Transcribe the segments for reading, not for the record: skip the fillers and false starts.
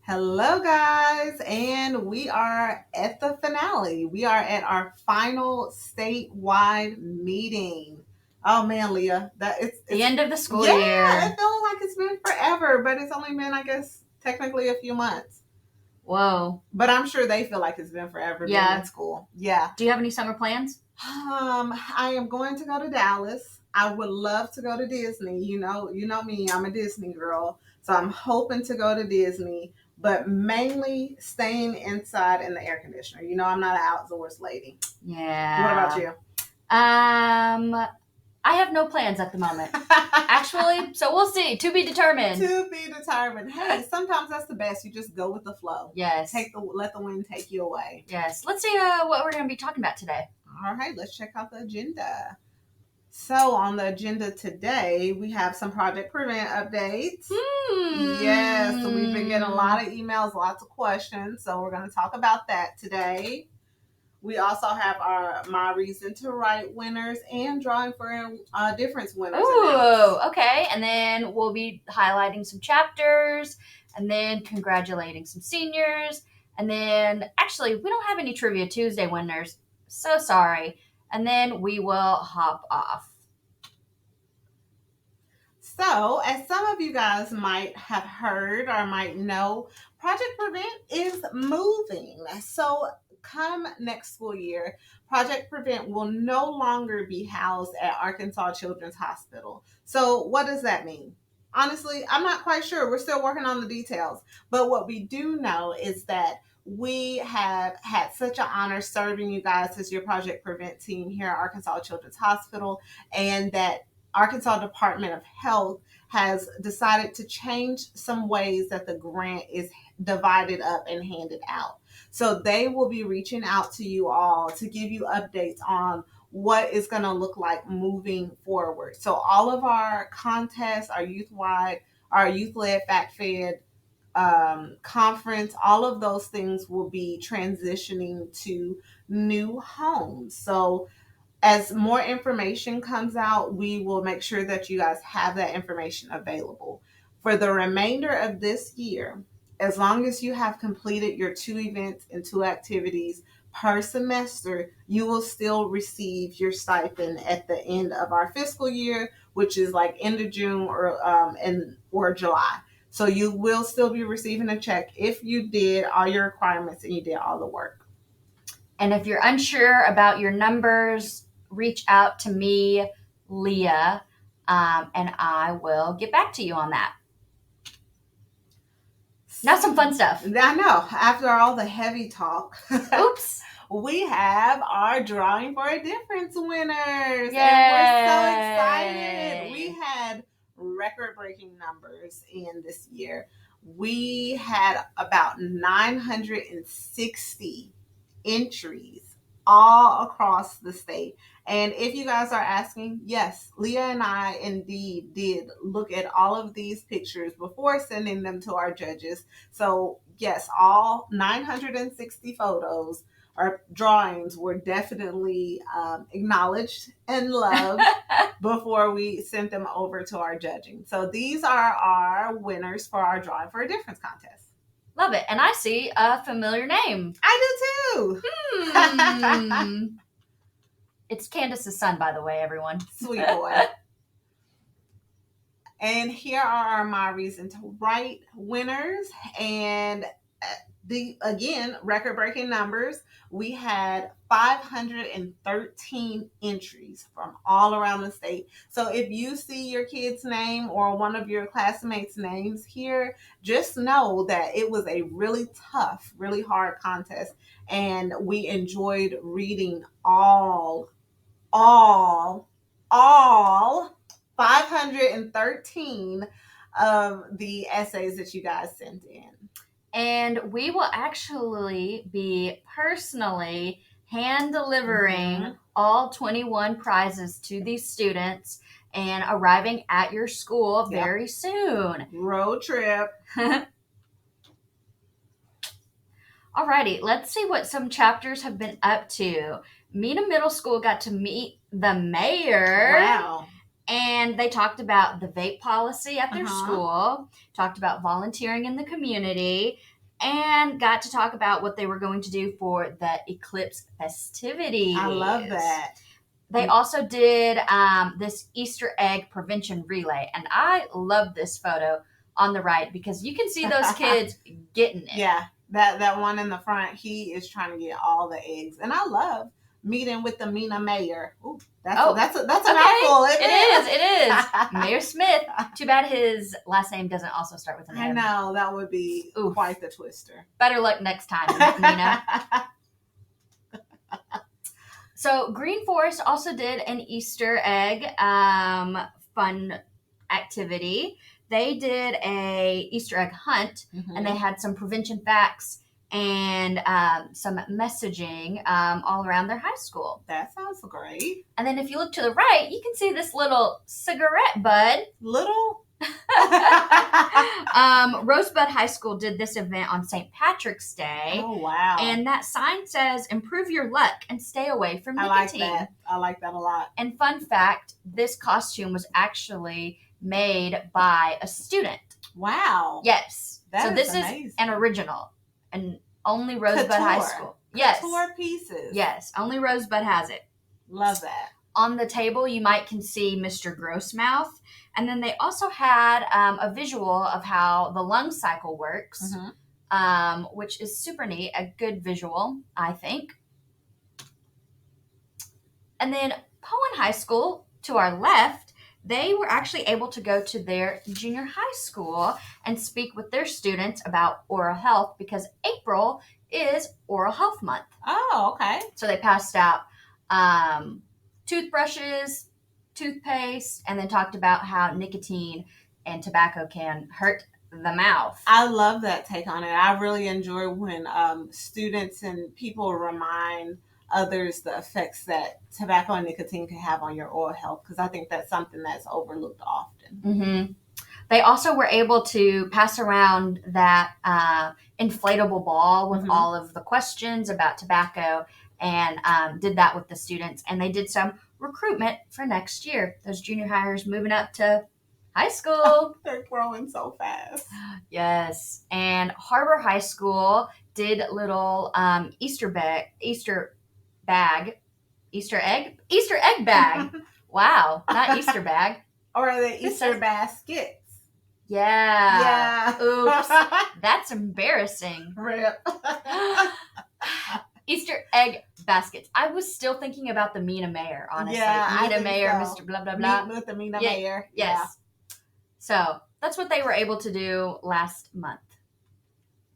Hello, guys, and we are at the finale. We are at our final statewide meeting. Oh man, Leah, The end of the school yeah, year. it feels like it's been forever, but it's only been, I guess, technically a few months. Whoa. But I'm sure they feel like it's been forever being Yeah. in school. Yeah. Do you have any summer plans? I am going to go to Dallas. I would love to go to Disney. You know me, I'm a Disney girl. So I'm hoping to go to Disney, but mainly staying inside in the air conditioner. I'm not an outdoors lady. What about Yeah. you? I have no plans at the moment. Actually, so we'll see. To be determined. To be determined. Hey, sometimes that's the best. You just go with the flow. Yes. Let the wind take you away. Yes. Let's see what we're going to be talking about today. All right, let's check out the agenda. So on the agenda today, we have some Project Prevent updates. Yes, so we've been getting a lot of emails, lots of questions. So we're going to talk about that today. We also have our My Reason to Write winners and drawing for difference winners. Ooh, okay. And then we'll be highlighting some chapters and then congratulating some seniors. And then actually, we don't have any Trivia Tuesday winners. So sorry. And then we will hop off. So, as some of you guys might have heard or might know, Project Prevent is moving. So, come next school year, Project Prevent will no longer be housed at Arkansas Children's Hospital. So, what does that mean? Honestly, I'm not quite sure. We're still working on the details. But what we do know is that we have had such an honor serving you guys as your Project Prevent team here at Arkansas Children's Hospital, and that Arkansas Department of Health has decided to change some ways that the grant is divided up and handed out. So they will be reaching out to you all to give you updates on what is going to look like moving forward. So all of our contests, our youth-wide, our youth-led, fact-fed conference, all of those things will be transitioning to new homes. So as more information comes out, we will make sure that you guys have that information available. For the remainder of this year, as long as you have completed your 2 events and 2 activities per semester, you will still receive your stipend at the end of our fiscal year, which is like end of June or July. So you will still be receiving a check if you did all your requirements and you did all the work. And if you're unsure about your numbers, reach out to me, Leah, and I will get back to you on that. Now some fun stuff. I know. After all the heavy talk, Oops. We have our Drawing for a Difference winners. Yay. And we're so excited. We had record-breaking numbers in this year. We had about 960 entries all across the state. And if you guys are asking, yes, Leah and I indeed did look at all of these pictures before sending them to our judges. So yes, all 960 photos or drawings were definitely acknowledged and loved before we sent them over to our judging. So these are our winners for our Drawing for a Difference contest. Love it. And I see a familiar name. I do too. It's Candace's son, by the way, everyone. Sweet boy. And here are our My Reason to Write winners. And again, record-breaking numbers. We had 513 entries from all around the state. So if you see your kid's name or one of your classmates' names here, just know that it was a really tough, really hard contest. And we enjoyed reading all 513 of the essays that you guys sent in. And we will actually be personally hand delivering all 21 prizes to these students and arriving at your school very soon. Road trip. Alrighty, let's see what some chapters have been up to. Mena Middle School got to meet the mayor. Wow. And they talked about the vape policy at their Uh-huh. school, talked about volunteering in the community, and got to talk about what they were going to do for the eclipse festivities. I love that. They also did this Easter egg prevention relay, and I love this photo on the right because you can see those kids getting it. Yeah, that one in the front, he is trying to get all the eggs, and I love meeting with the Mina Mayor. Ooh, that's a mouthful. Isn't It is. Mayor Smith. Too bad his last name doesn't also start with an I M. know, that would be quite the twister. Better luck next time, Mina. So Green Forest also did an Easter egg fun activity. They did a Easter egg hunt, and they had some prevention facts and some messaging all around their high school. That sounds great. And then if you look to the right, you can see this little cigarette bud. Little? Rosebud High School did this event on St. Patrick's Day. Oh, wow. And that sign says, improve your luck and stay away from nicotine. I like that a lot. And fun fact, this costume was actually made by a student. Wow. Yes. That is amazing. Is an original. And only Rosebud High School. Yes. Couture pieces. Yes. Only Rosebud has it. Love that. On the table, you can see Mr. Grossmouth. And then they also had a visual of how the lung cycle works, which is super neat, a good visual, I think. And then Poen High School, to our left, they were actually able to go to their junior high school and speak with their students about oral health because April is Oral Health Month. Oh, okay. So they passed out toothbrushes, toothpaste, and then talked about how nicotine and tobacco can hurt the mouth. I love that take on it. I really enjoy when students and people remind others the effects that tobacco and nicotine can have on your oral health, because I think that's something that's overlooked often. They also were able to pass around that inflatable ball with all of the questions about tobacco and did that with the students. And they did some recruitment for next year. Those junior hires moving up to high school. They're growing so fast. Yes. And Harbor High School did little Easter egg bag. Wow, not Easter bag. Or the Easter baskets. Yeah. Oops. That's embarrassing. Rip. Easter egg baskets. I was still thinking about the Mina Mayor, honestly. Yeah, Mina Mayor, so. Mr. Blah, blah, blah. Meet with the Mina Mayor. Yes. Yeah. So that's what they were able to do last month.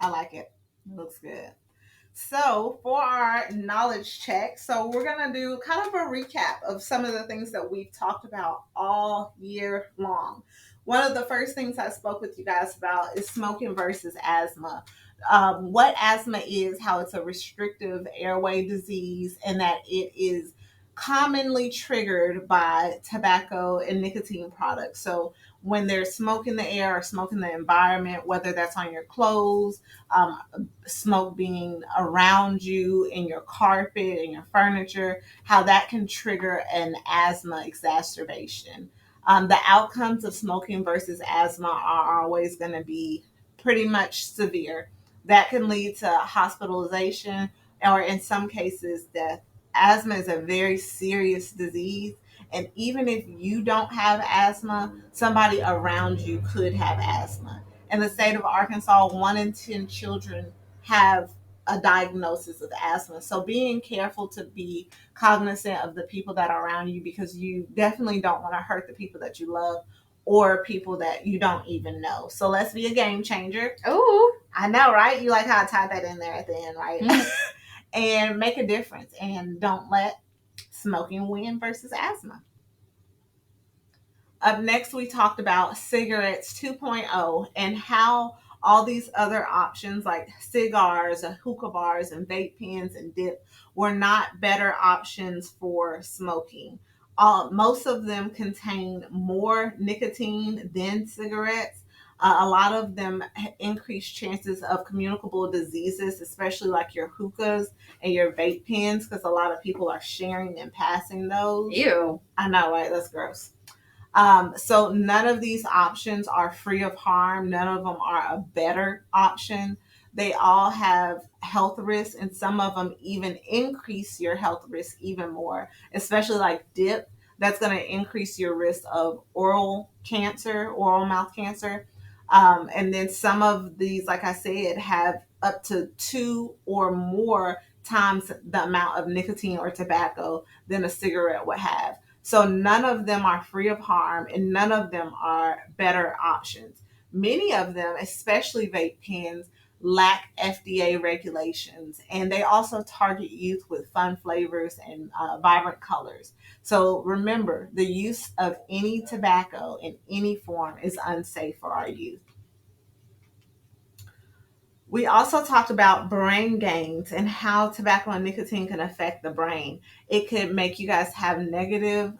I like it. It looks good. So for our knowledge check, so we're going to do kind of a recap of some of the things that we've talked about all year long. One of the first things I spoke with you guys about is smoking versus asthma. What asthma is, how it's a restrictive airway disease, and that it is commonly triggered by tobacco and nicotine products. So when there's smoke in the air or smoke in the environment, whether that's on your clothes, smoke being around you, in your carpet, in your furniture, how that can trigger an asthma exacerbation. The outcomes of smoking versus asthma are always going to be pretty much severe. That can lead to hospitalization or, in some cases, death. Asthma is a very serious disease. And even if you don't have asthma, somebody around you could have asthma. In the state of Arkansas, 1 in 10 children have a diagnosis of asthma. So being careful to be cognizant of the people that are around you, because you definitely don't want to hurt the people that you love or people that you don't even know. So let's be a game changer. Oh, I know, right? You like how I tied that in there at the end, right? And make a difference, and don't let smoking win versus asthma. Up next, we talked about cigarettes 2.0 and how all these other options like cigars, hookah bars, and vape pens and dip were not better options for smoking. Most of them contain more nicotine than cigarettes. A lot of them increase chances of communicable diseases, especially like your hookahs and your vape pens, because a lot of people are sharing and passing those. Ew. I know, right? That's gross. So none of these options are free of harm. None of them are a better option. They all have health risks, and some of them even increase your health risk even more, especially like dip. That's going to increase your risk of oral cancer, oral mouth cancer. And then some of these, like I said, have up to two or more times the amount of nicotine or tobacco than a cigarette would have. So none of them are free of harm and none of them are better options. Many of them, especially vape pens, lack FDA regulations, and they also target youth with fun flavors and vibrant colors. So remember, the use of any tobacco in any form is unsafe for our youth. We also talked about brain gains and how tobacco and nicotine can affect the brain. It could make you guys have negative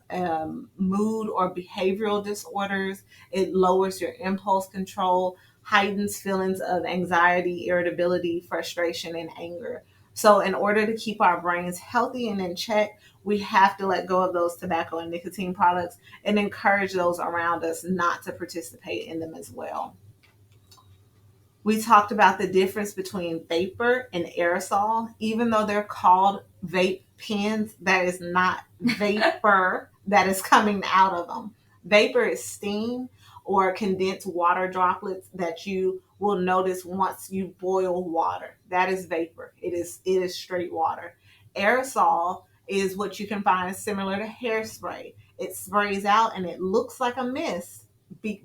mood or behavioral disorders. It lowers your impulse control, heightens feelings of anxiety, irritability, frustration, and anger. So, in order to keep our brains healthy and in check, we have to let go of those tobacco and nicotine products and encourage those around us not to participate in them as well. We talked about the difference between vapor and aerosol. Even though they're called vape pens, that is not vapor that is coming out of them. Vapor is steam or condensed water droplets that you will notice once you boil water. That is vapor. It is straight water. Aerosol is what you can find similar to hairspray. It sprays out and it looks like a mist,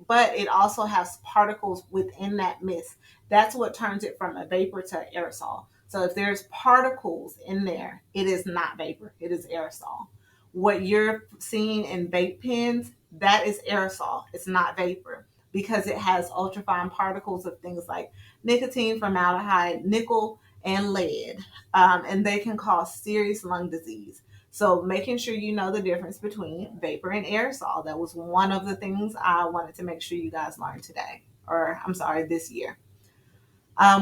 but it also has particles within that mist. That's what turns it from a vapor to aerosol. So if there's particles in there, it is not vapor, it is aerosol. What you're seeing in vape pens, that is aerosol. It's not vapor because it has ultrafine particles of things like nicotine, formaldehyde, nickel, and lead. And they can cause serious lung disease. So making sure you know the difference between vapor and aerosol. That was one of the things I wanted to make sure you guys learned today, or I'm sorry, this year.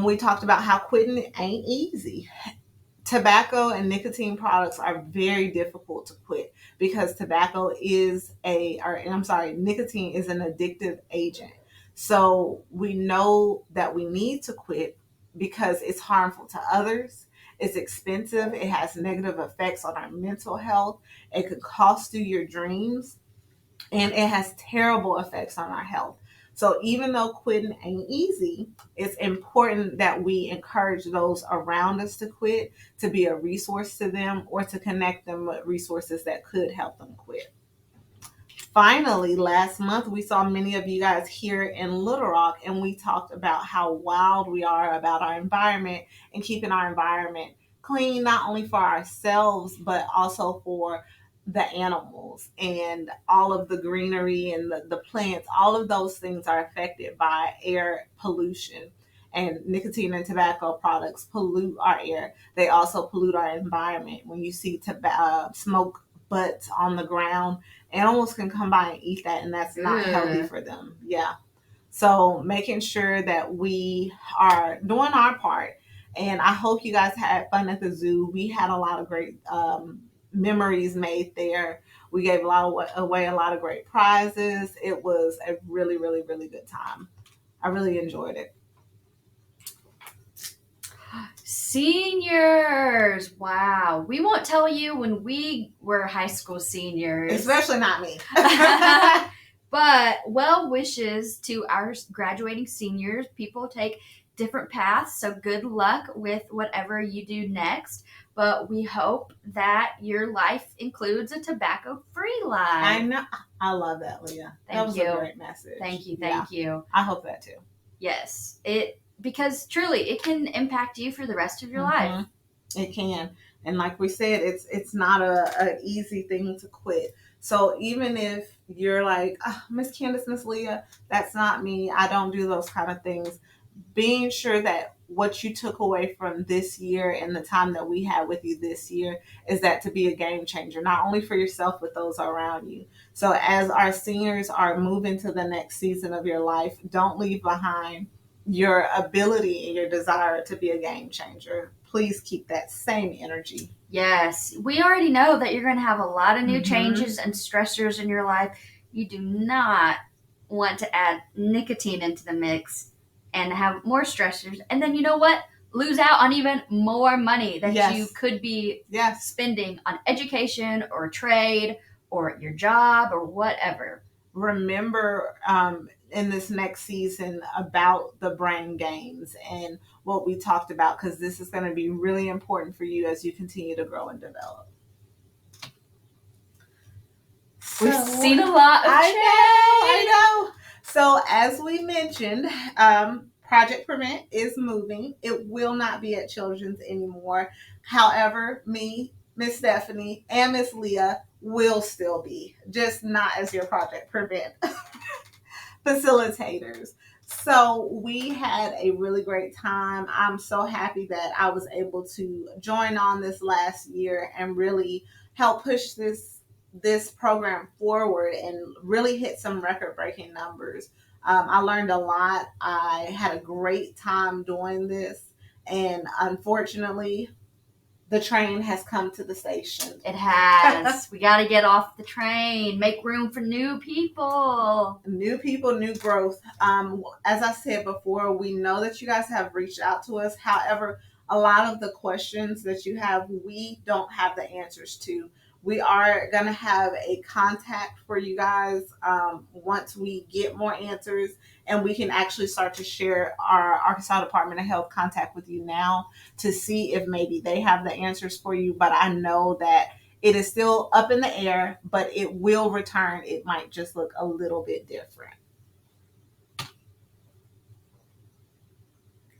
We talked about how quitting ain't easy. Tobacco and nicotine products are very difficult to quit because nicotine is an addictive agent. So we know that we need to quit because it's harmful to others. It's expensive. It has negative effects on our mental health. It could cost you your dreams and it has terrible effects on our health. So even though quitting ain't easy, it's important that we encourage those around us to quit, to be a resource to them, or to connect them with resources that could help them quit. Finally, last month, we saw many of you guys here in Little Rock, and we talked about how wild we are about our environment and keeping our environment clean, not only for ourselves, but also for the animals and all of the greenery and the plants. All of those things are affected by air pollution. And nicotine and tobacco products pollute our air. They also pollute our environment. When you see smoke butts on the ground, animals can come by and eat that, and that's not healthy for them. Yeah. So making sure that we are doing our part. And I hope you guys had fun at the zoo. We had a lot of great memories made there. We gave away a lot of great prizes. It was a really, really, really good time. I really enjoyed it. Seniors, wow. We won't tell you when we were high school seniors. Especially not me. But well wishes to our graduating seniors. People take different paths, so good luck with whatever you do next. But we hope that your life includes a tobacco-free life. I know. I love that, Leah. That was a great message. Thank you. I hope that too. Yes. Because truly it can impact you for the rest of your life. It can. And like we said, it's not an easy thing to quit. So even if you're like, oh, Miss Candace, Miss Leah, that's not me, I don't do those kind of things, being sure that what you took away from this year and the time that we had with you this year is that to be a game changer, not only for yourself, but those around you. So as our seniors are moving to the next season of your life, don't leave behind your ability and your desire to be a game changer. Please keep that same energy. Yes. We already know that you're going to have a lot of new changes and stressors in your life. You do not want to add nicotine into the mix and have more stressors. And then you know what? Lose out on even more money that Yes. you could be Yes. spending on education or trade or your job or whatever. Remember in this next season about the brain games and what we talked about, because this is going to be really important for you as you continue to grow and develop. We've seen a lot of change. I know. So as we mentioned, Project Prevent is moving. It will not be at Children's anymore. However, me, Miss Stephanie, and Miss Leah will still be, just not as your Project Prevent facilitators. So we had a really great time. I'm so happy that I was able to join on this last year and really help push this program forward and really hit some record breaking numbers. I learned a lot. I had a great time doing this, and unfortunately, the train has come to the station. It has. We got to get off the train, make room for new people. New people, new growth. As I said before, we know that you guys have reached out to us. However, a lot of the questions that you have, we don't have the answers to. We are going to have a contact for you guys once we get more answers, and we can actually start to share our Arkansas Department of Health contact with you now to see if maybe they have the answers for you. But I know that it is still up in the air, but it will return. It might just look a little bit different.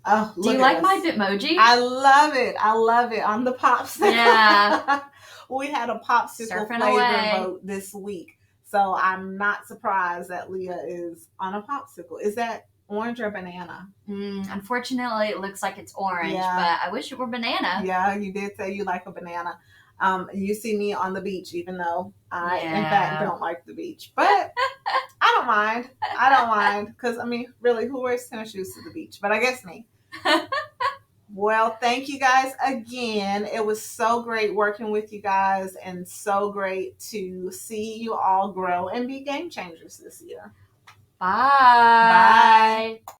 Oh, do you like my Bitmoji? I love it. I love it. On the popsicle. Yeah. We had a popsicle flavor vote this week. So I'm not surprised that Leah is on a popsicle. Is that orange or banana? Unfortunately, it looks like it's orange, but I wish it were banana. Yeah, you did say you like a banana. You see me on the beach, even though I, in fact, don't like the beach. But I don't mind. I don't mind. Because, I mean, really, who wears tennis shoes to the beach? But I guess me. Well, thank you guys again. It was so great working with you guys and so great to see you all grow and be game changers this year. Bye. Bye.